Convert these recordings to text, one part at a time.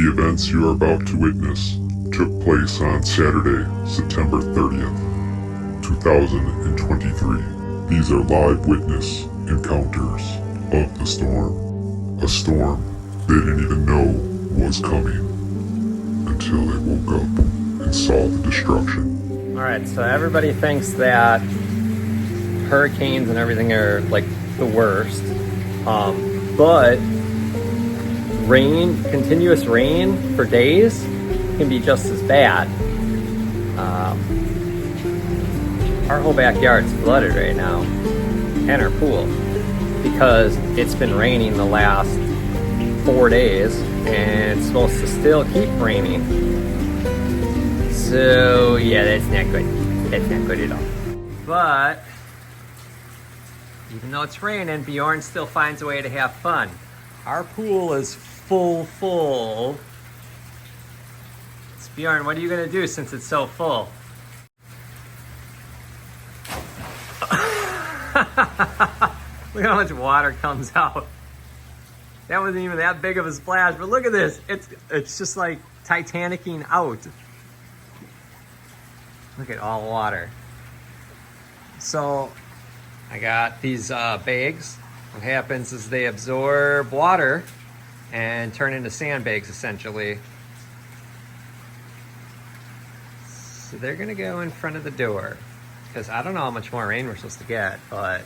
The events you are about to witness took place on Saturday, September 30th, 2023. These are live witness encounters of the storm. A storm they didn't even know was coming until they woke up and saw the destruction. Alright, so everybody thinks that hurricanes and everything are like the worst. But rain, continuous rain for days can be just as bad. Our whole backyard's flooded right now, and our pool, because it's been raining the last 4 days, and it's supposed to still keep raining. So yeah, that's not good. That's not good at all. But even though it's raining, Bjorn still finds a way to have fun. Our pool is full. So Bjorn, what are you gonna do since it's so full? Look how much water comes out. That wasn't even that big of a splash, but look at this. It's just like Titanicing out. Look at all the water. So I got these bags. What happens is they absorb water and turn into sandbags essentially. So they're gonna go in front of the door, because I don't know how much more rain we're supposed to get, but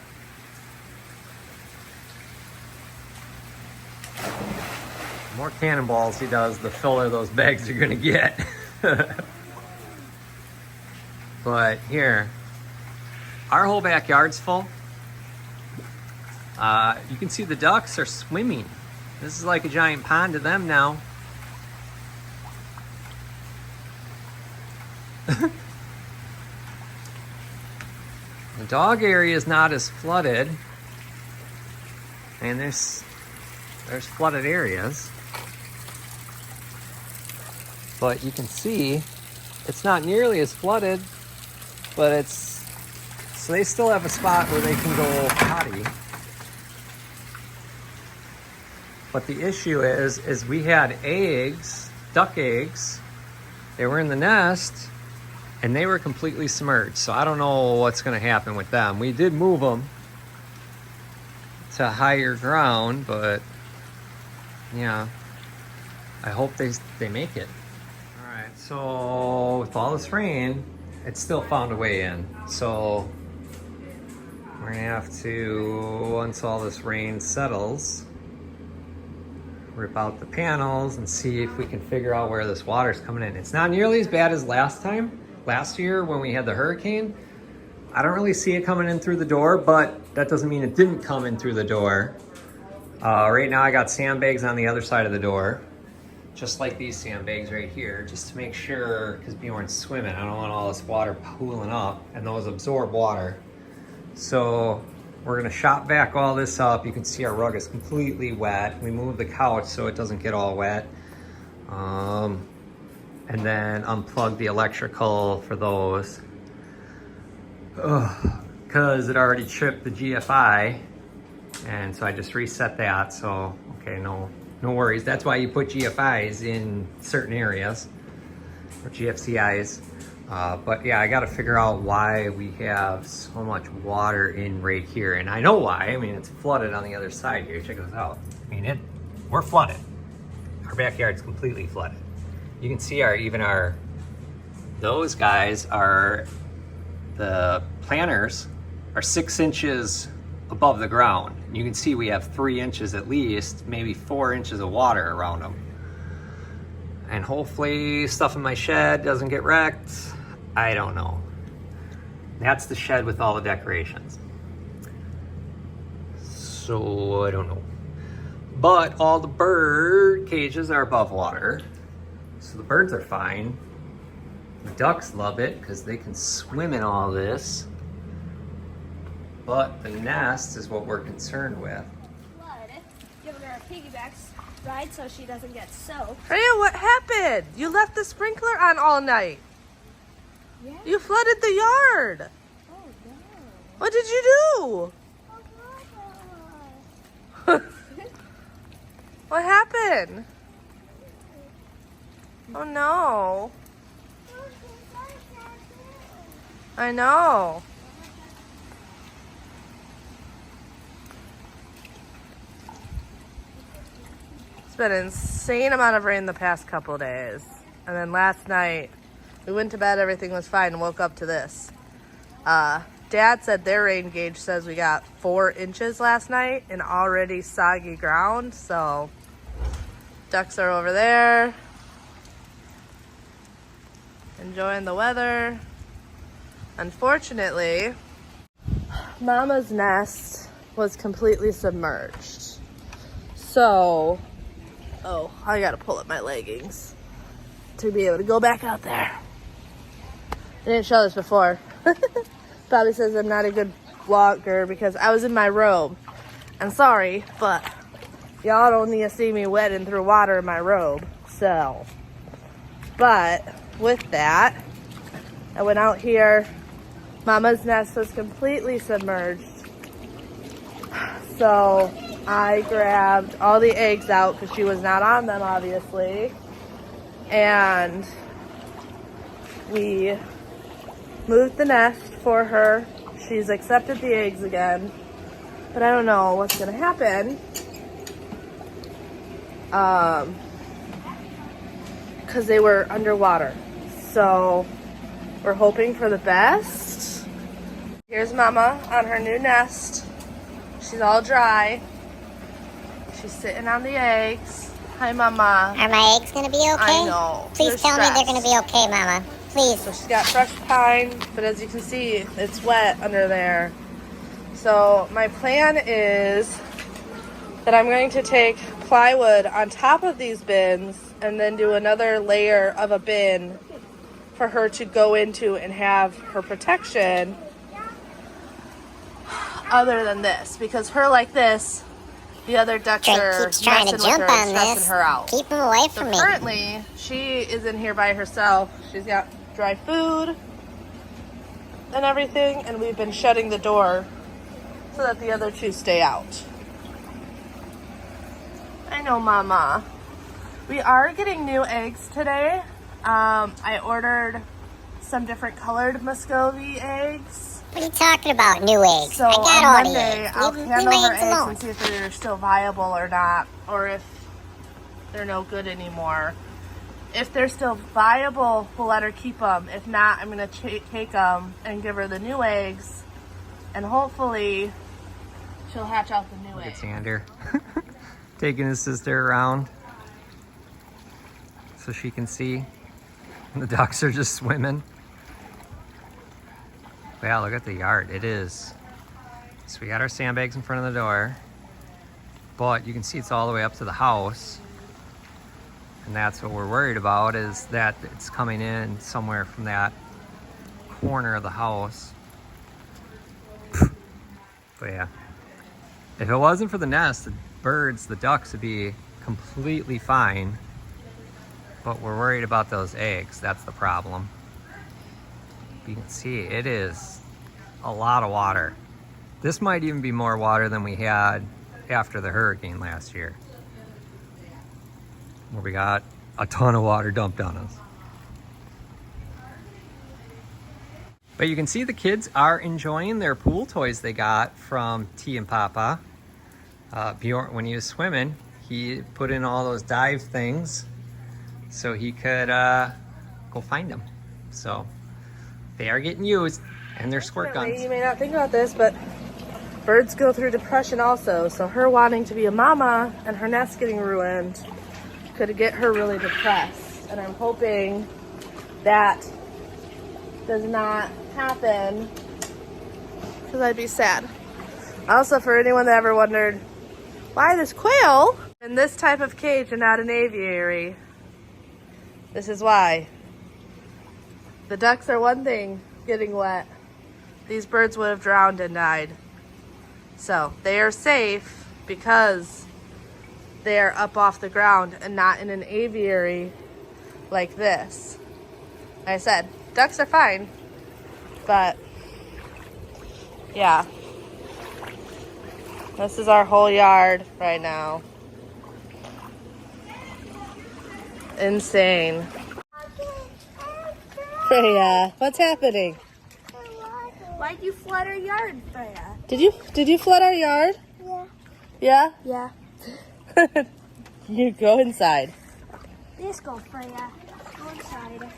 the more cannonballs he does, the fuller those bags are gonna get. But here, our whole backyard's full. You can see the ducks are swimming. This is like a giant pond to them now. The dog area is not as flooded, and there's flooded areas, but you can see it's not nearly as flooded, but so they still have a spot where they can go potty. But the issue is we had eggs, duck eggs. They were in the nest, and they were completely submerged. So I don't know what's going to happen with them. We did move them to higher ground, but yeah, I hope they make it. All right, so with all this rain, it still found a way in. So we're gonna have to, once all this rain settles, rip out the panels and see if we can figure out where this water's coming in. It's not nearly as bad as last year when we had the hurricane. I don't really see it coming in through the door, but that doesn't mean it didn't come in through the door. Right now I got sandbags on the other side of the door, just like these sandbags right here, just to make sure, because Bjorn's swimming, I don't want all this water pooling up, and those absorb water. So we're gonna shop vac all this up. You can see our rug is completely wet. We moved the couch so it doesn't get all wet. And then unplug the electrical for those. Because it already tripped the GFI. And so I just reset that, so okay, no worries. That's why you put GFIs in certain areas, or GFCIs. But yeah, I gotta figure out why we have so much water in right here. And I know why. I mean, it's flooded on the other side here. Check this out. I mean, we're flooded. Our backyard's completely flooded. You can see those guys are, the planters are 6 inches above the ground. You can see we have 3 inches at least, maybe 4 inches of water around them. And hopefully stuff in my shed doesn't get wrecked. I don't know. That's the shed with all the decorations. So I don't know. But all the bird cages are above water. So the birds are fine. The ducks love it because they can swim in all this. But the nest is what we're concerned with. Giving her a piggyback ride so she doesn't get soaked. Freya, what happened? You left the sprinkler on all night. Yeah. You flooded the yard. Oh no. What did you do? What happened? Oh no. I know. It's been an insane amount of rain the past couple days. And then last night, we went to bed, everything was fine, and woke up to this. Dad said their rain gauge says we got 4 inches last night in already soggy ground, so ducks are over there enjoying the weather. Unfortunately, Mama's nest was completely submerged. So, oh, I gotta pull up my leggings to be able to go back out there. I didn't show this before. Bobby says I'm not a good vlogger because I was in my robe. I'm sorry, but y'all don't need to see me wetting through water in my robe. So, but with that, I went out here. Mama's nest was completely submerged. So I grabbed all the eggs out because she was not on them, obviously. And we moved the nest for her. She's accepted the eggs again, but I don't know what's gonna happen. Because they were underwater. So we're hoping for the best. Here's Mama on her new nest. She's all dry. She's sitting on the eggs. Hi, Mama. Are my eggs gonna be okay? I know. Please tell me they're gonna be okay, Mama. Please. So she's got fresh pine, but as you can see, it's wet under there. So my plan is that I'm going to take plywood on top of these bins and then do another layer of a bin for her to go into and have her protection other than this. Because her like this, the other ducks Drake are keeps trying to messing with jump her on and stressing this. her out. Keep him away So from me. currently, she is in here by herself. She's got dry food and everything, and we've been shutting the door so that the other two stay out. I know, Mama. We are getting new eggs today. I ordered some different colored Muscovy eggs. What are you talking about, new eggs? So I got on all Monday, the I'll eggs. Leave handle my her eggs eggs alone. and see if they're still viable or not, or if they're no good anymore. If they're still viable, we'll let her keep them. If not, I'm going to take them and give her the new eggs, and hopefully she'll hatch out the new Look at eggs. Xander taking his sister around so she can see. And the ducks are just swimming. Wow, look at the yard. It is. So we got our sandbags in front of the door, but you can see it's all the way up to the house. And that's what we're worried about, is that it's coming in somewhere from that corner of the house. But yeah, if it wasn't for the nest, the birds, the ducks would be completely fine. But we're worried about those eggs. That's the problem. You can see it is a lot of water. This might even be more water than we had after the hurricane last year, where we got a ton of water dumped on us. But you can see the kids are enjoying their pool toys they got from T and Papa. Bjorn, when he was swimming, he put in all those dive things so he could go find them. So they are getting used, and they're squirt guns. You may not think about this, but birds go through depression also. So her wanting to be a mama and her nest getting ruined could get her really depressed. And I'm hoping that does not happen, because I'd be sad. Also, for anyone that ever wondered why this quail in this type of cage and not an aviary, this is why. The ducks are one thing getting wet. These birds would have drowned and died. So they are safe because they are up off the ground and not in an aviary like this. Like I said, ducks are fine, but yeah. This is our whole yard right now. Insane. Freya, what's happening? Why'd you flood our yard, Freya? Did you flood our yard? Yeah. Yeah? Yeah. You go inside. Let's go, Freya. Go inside.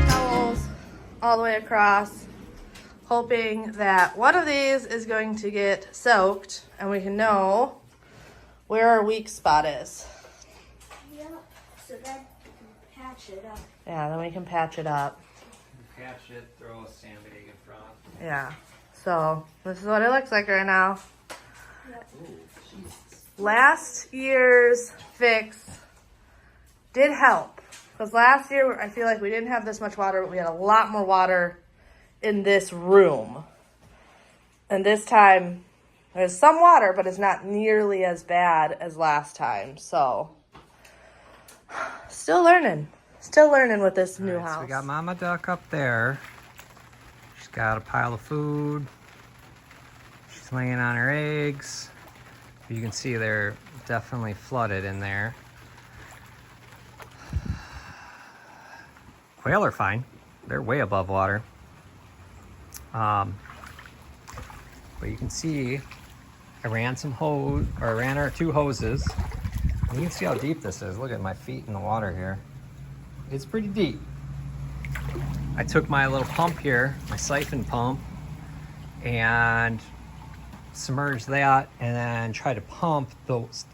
Towels all the way across, hoping that one of these is going to get soaked and we can know where our weak spot is. Yep. So then you can patch it up. Yeah, then we can patch it up. Patch it, throw a sandbag in front. Yeah. So this is what it looks like right now. Last year's fix did help. Because last year, I feel like we didn't have this much water, but we had a lot more water in this room. And this time, there's some water, but it's not nearly as bad as last time. So, still learning. Still learning with this new house. So we got Mama Duck up there. She's got a pile of food. She's laying on her eggs. You can see they're definitely flooded in there. Quail are fine. They're way above water. But you can see I ran our 2 hoses. And you can see how deep this is. Look at my feet in the water here. It's pretty deep. I took my little pump here, my siphon pump, and submerged that and then tried to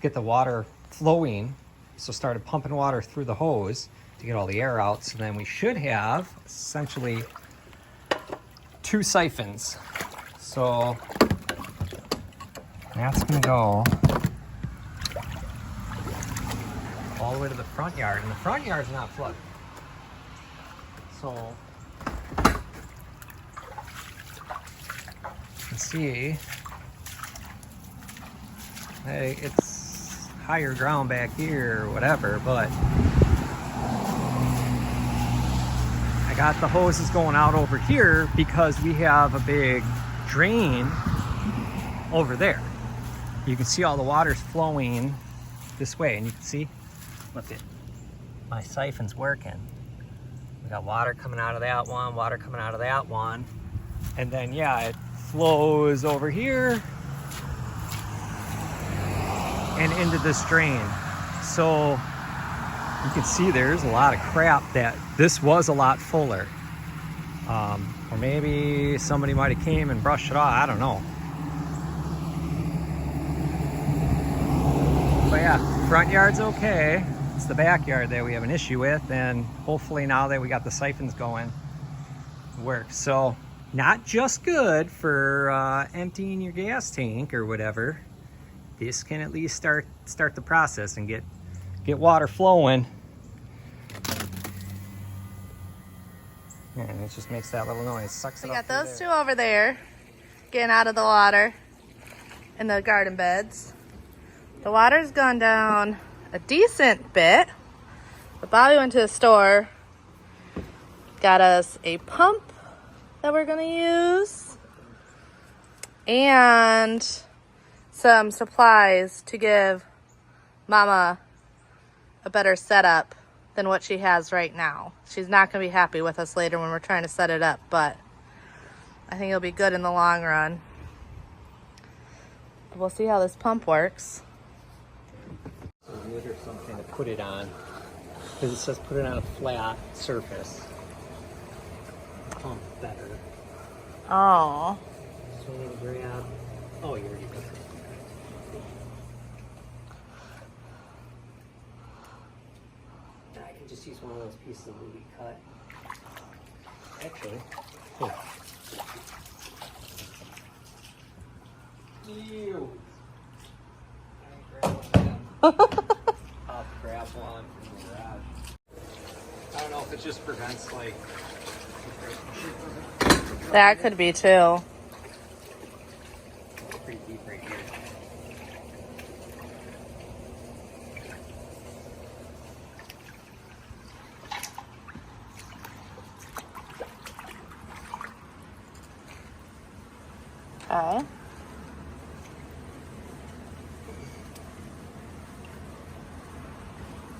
get the water flowing. So started pumping water through the hose to get all the air out. So then we should have essentially 2 siphons. So that's gonna go all the way to the front yard, and the front yard's not flooded. So you can see, hey, it's higher ground back here or whatever, but I got the hoses going out over here because we have a big drain over there. You can see all the water's flowing this way, and you can see, look at my siphon's working. We got water coming out of that one, water coming out of that one, and then yeah, it flows over here and into this drain. So you can see there's a lot of crap that this was a lot fuller. Or maybe somebody might have came and brushed it off, I don't know. But yeah, front yard's okay. It's the backyard that we have an issue with, and hopefully now that we got the siphons going, it works. So not just good for emptying your gas tank or whatever. This can at least start the process and get water flowing. And it just makes that little noise. Sucks it We up got through those there. 2 over there getting out of the water in the garden beds. The water's gone down a decent bit. But Bobby went to the store, got us a pump that we're gonna use, and some supplies to give Mama a better setup than what she has right now. She's not gonna be happy with us later when we're trying to set it up, but I think it'll be good in the long run. We'll see how this pump works. So wood or something to put it on, because it says put it on a flat surface. Pump better. Oh. So I'm gonna grab. Oh, you already did it. I can just use one of those pieces of wood we cut. Actually, here. Ew. I'll grab one from the garage. I don't know if it just prevents like. That could be too. It's pretty deep right here. Okay.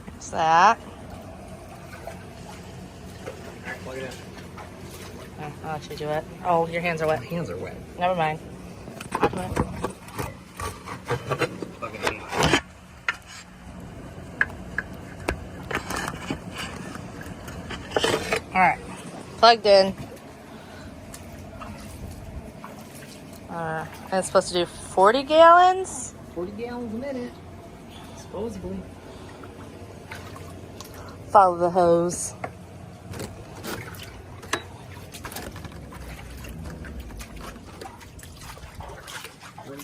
What's that? Plug it in. Okay, I'll let you do it. Oh, your hands are wet. Hands are wet. Never mind. I'll do it. Plug it in. All right, plugged in. And it's supposed to do 40 gallons. 40 gallons a minute, supposedly. Follow the hose.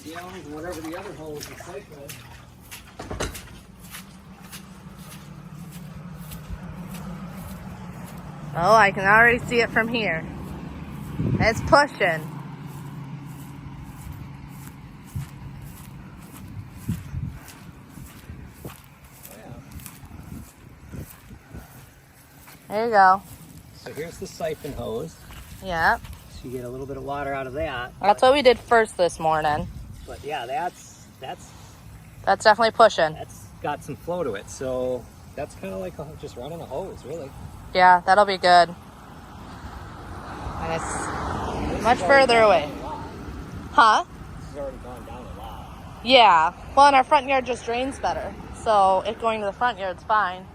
Gallons, whatever the other hole is recycling. Oh, I can already see it from here. It's pushing. There you go. So here's the siphon hose. Yeah. So you get a little bit of water out of that. That's what we did first this morning. But yeah, that's definitely pushing. that's got some flow to it. So that's kind of like just running a hose, really. Yeah, that'll be good. And it's much further away. Huh? This has already gone down a lot. Yeah. Well, and our front yard just drains better. So it going to the front yard's fine.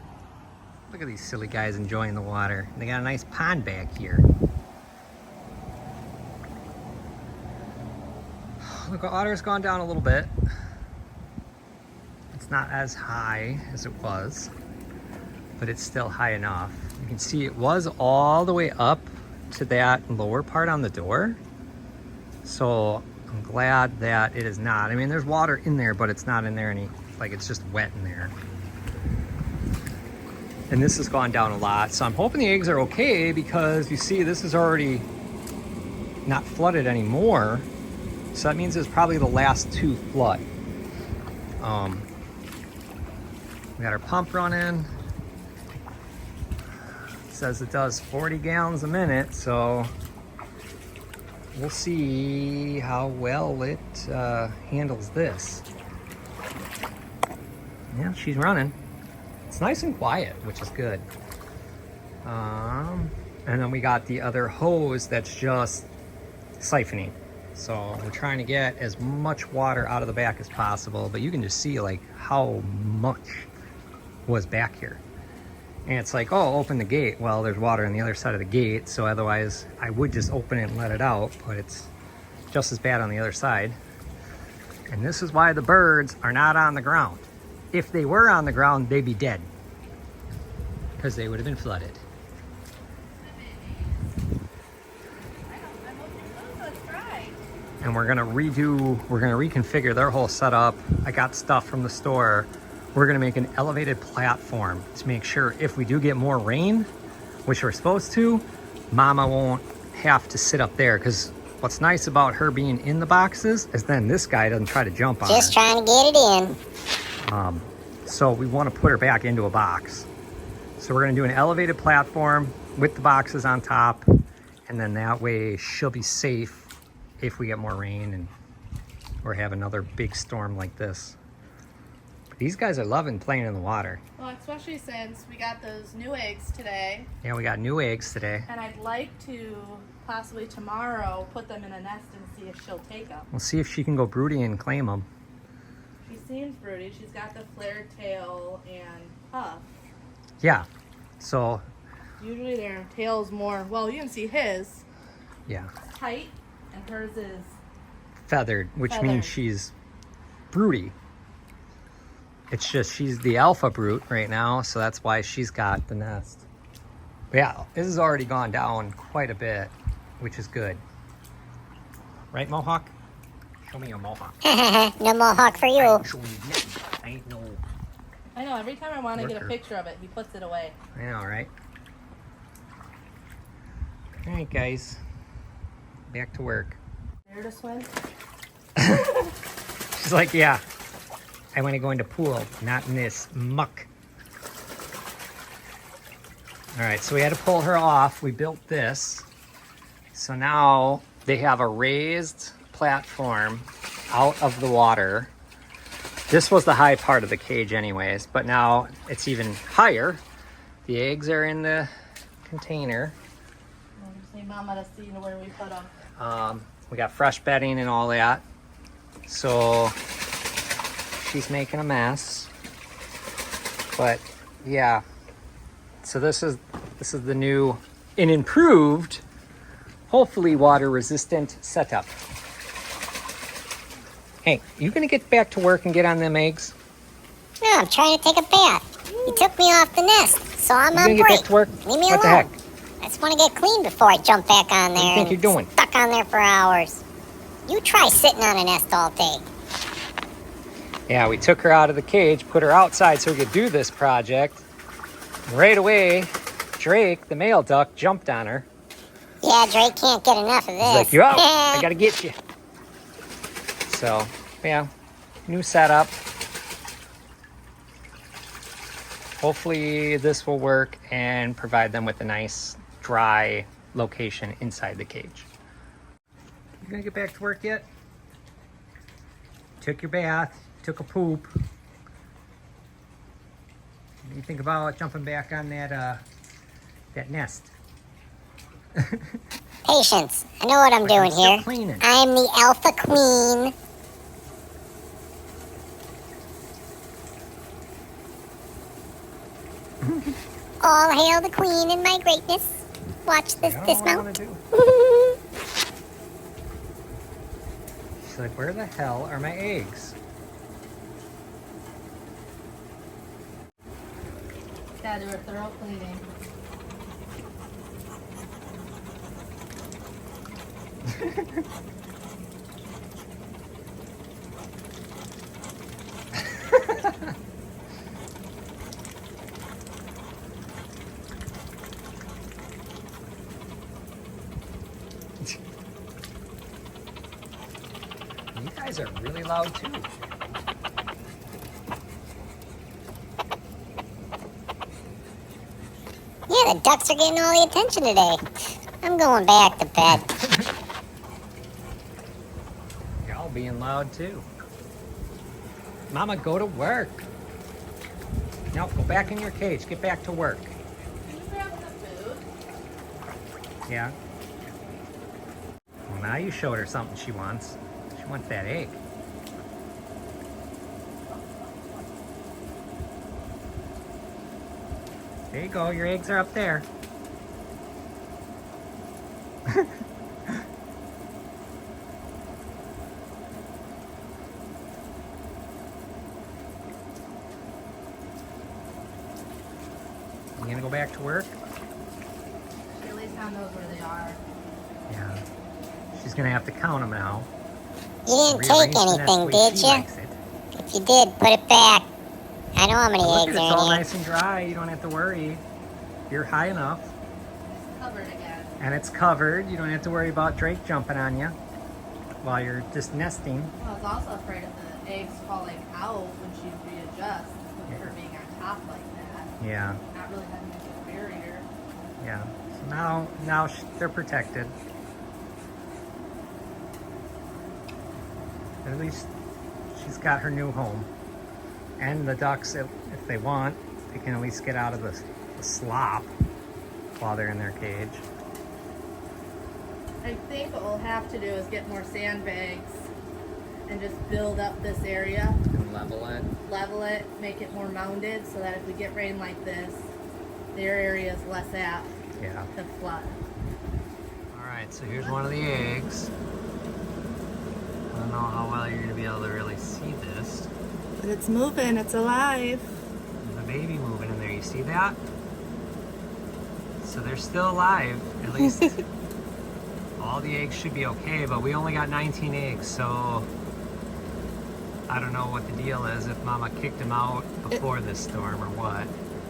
Look at these silly guys enjoying the water. They got a nice pond back here. Look, the water's gone down a little bit. It's not as high as it was, but it's still high enough. You can see it was all the way up to that lower part on the door. So I'm glad that it is not. I mean, there's water in there, but it's not in there it's just wet in there. And this has gone down a lot. So I'm hoping the eggs are okay because you see this is already not flooded anymore. So that means it's probably the last two flood. We got our pump running. It says it does 40 gallons a minute, so we'll see how well it handles this. Yeah, she's running. It's nice and quiet, which is good. And then we got the other hose that's just siphoning. So we're trying to get as much water out of the back as possible, but you can just see like how much was back here. And it's like, oh, open the gate. Well, there's water on the other side of the gate, so otherwise I would just open it and let it out, but it's just as bad on the other side. And this is why the birds are not on the ground. If they were on the ground, they'd be dead because they would have been flooded. And we're gonna reconfigure their whole setup. I got stuff from the store. We're gonna make an elevated platform to make sure if we do get more rain, which we're supposed to, Mama won't have to sit up there. Because what's nice about her being in the boxes is then this guy doesn't try to jump on her. Just trying to get it in. So we want to put her back into a box. So we're gonna do an elevated platform with the boxes on top, and then that way she'll be safe if we get more rain or have another big storm like this. But these guys are loving playing in the water. Well, especially since we got those new eggs today. Yeah, we got new eggs today. And I'd like to possibly tomorrow put them in a nest and see if she'll take them. We'll see if she can go broody and claim them. She seems broody. She's got the flared tail and puff. Yeah, so Usually their tail's more, well, you can see his yeah, tight and hers is feathered, which Feathered. means she's broody. It's just she's the alpha brute right now, so that's why she's got the nest. But yeah, this has already gone down quite a bit, which is good. Right, Mohawk? Show me your Mohawk. No mohawk for I you. ain't showing you nothing. I ain't no... I know, every time I want to get a Worker. picture of it, he puts it away. I know, right? All right, guys. Back to work. There to swim? She's like, yeah, I want to go in the pool, not in this muck. All right, so we had to pull her off. We built this. So now they have a raised platform out of the water. This was the high part of the cage anyways, but now it's even higher. The eggs are in the container. I just need Mama to see where we put them. We got fresh bedding and all that. So she's making a mess. But yeah. So this is the new and improved, hopefully water resistant setup. Hey, you gonna get back to work and get on them eggs? No, I'm trying to take a bath. You took me off the nest, so I'm You on gonna get break. back to work? Leave me What the alone. heck? I just want to get clean before I jump back on there. What do you think and you're doing? Stuck on there for hours. You try sitting on a nest all day. Yeah, we took her out of the cage, put her outside so we could do this project. Right away, Drake, the male duck, jumped on her. Yeah, Drake can't get enough of this. He's like, you're out. I gotta get you. So, yeah, new setup. Hopefully this will work and provide them with a nice dry location inside the cage. You gonna get back to work yet? Took your bath, took a poop. What do you think about jumping back on that nest? Patience. I know what I'm doing still here. cleaning. I'm the alpha queen. All hail the queen and my greatness. Watch this I don't know what I dismount. wanna do. She's like, where the hell are my eggs? Gotta do a thorough cleaning. You guys are really loud too. Yeah, the ducks are getting all the attention today. I'm going back to bed. Y'all being loud too. Mama, go to work. No, go back in your cage. Get back to work. Can you grab the food? Yeah. Well, now you showed her something she wants. She wants that egg. There you go. Your eggs are up there. You gonna go back to work? She at least now knows where they are. Yeah. She's gonna have to count them now. You didn't Rearrange take the nest anything, the way did she you? likes it. If you did, put it back. I know how many Look, eggs it's are all in here. nice and dry. You don't have to worry. You're high enough. It's covered again. And it's covered. You don't have to worry about Drake jumping on you while you're just nesting. I was also afraid of the eggs falling out when she readjusts with her being on top like that. Yeah, Not really having a good barrier. yeah. So now they're protected. At least she's got her new home. And the ducks, if they want, they can at least get out of the slop while they're in their cage. I think what we'll have to do is get more sandbags and just build up this area, And level it. level it, make it more mounded so that if we get rain like this, their area is less apt Yeah. to flood. Alright, so here's one of the eggs. I don't know how well you're going to be able to really see this. But it's moving, it's alive. There's a baby moving in there. You see that? So they're still alive. At least all the eggs should be okay, but we only got 19 eggs, so I don't know what the deal is, if Mama kicked them out before this storm or what.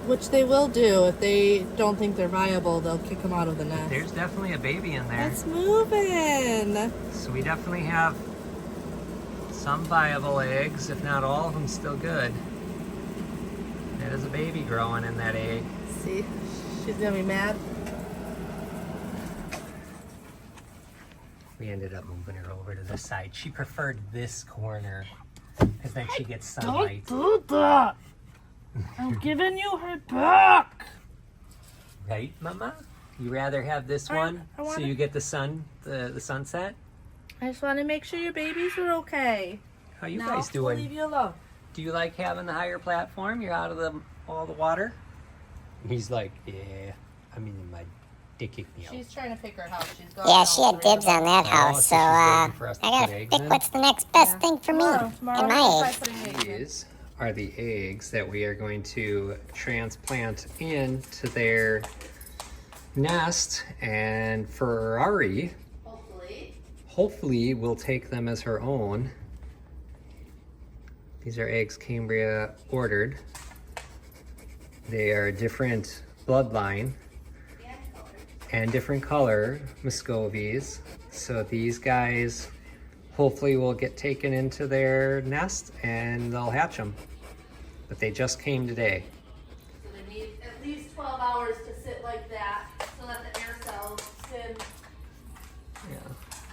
Which they will do. If they don't think they're viable, they'll kick them out of the nest. There's definitely a baby in there. It's moving. So we definitely have some viable eggs, if not all of them still good. There's a baby growing in that egg. See, she's gonna be mad. We ended up moving her over to this side. She preferred this corner because then she gets sunlight. Don't do that. I'm giving you her back. Right, Mama? You rather have this one so you get the sun, the sunset? I just want to make sure your babies are okay. How you Now, guys doing? I'll leave you alone. Do you like having the higher platform? You're out of all the water? He's like, yeah, I'm in my dick me out. She's trying to pick her house. She's going. Yeah, she had dibs on that house, so so she's waiting for us to I gotta put eggs pick in? what's the next best thing for me Tomorrow and we'll my try eggs. putting eggs in. These are the eggs that we are going to transplant into their nest, and Ferrari hopefully will take them as her own. These are eggs Cambriea ordered. They are different bloodline and different color Muscovies. So these guys hopefully will get taken into their nest and they'll hatch them. But they just came today. So they need at least 12 hours to sit like that so that the air cells spin. Yeah.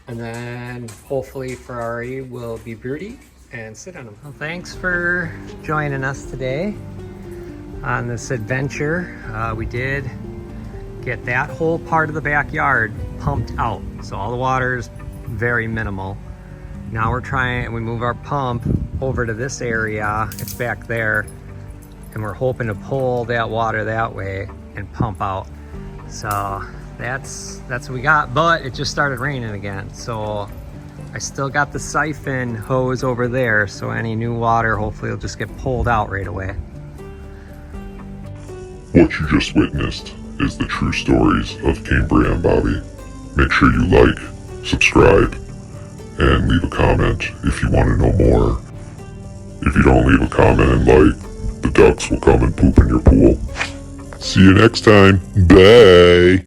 And then hopefully Ferrari will be broody and sit on them. Well, thanks for joining us today on this adventure. We did get that whole part of the backyard pumped out. So all the water is very minimal. Now we move our pump over to this area. It's back there. And we're hoping to pull that water that way and pump out. So that's what we got, but it just started raining again. So I still got the siphon hose over there. So any new water hopefully will just get pulled out right away. What you just witnessed is the true stories of Cambriea and Bobby. Make sure you like, subscribe, and leave a comment if you want to know more. If you don't leave a comment and like, the ducks will come and poop in your pool. See you next time. Bye.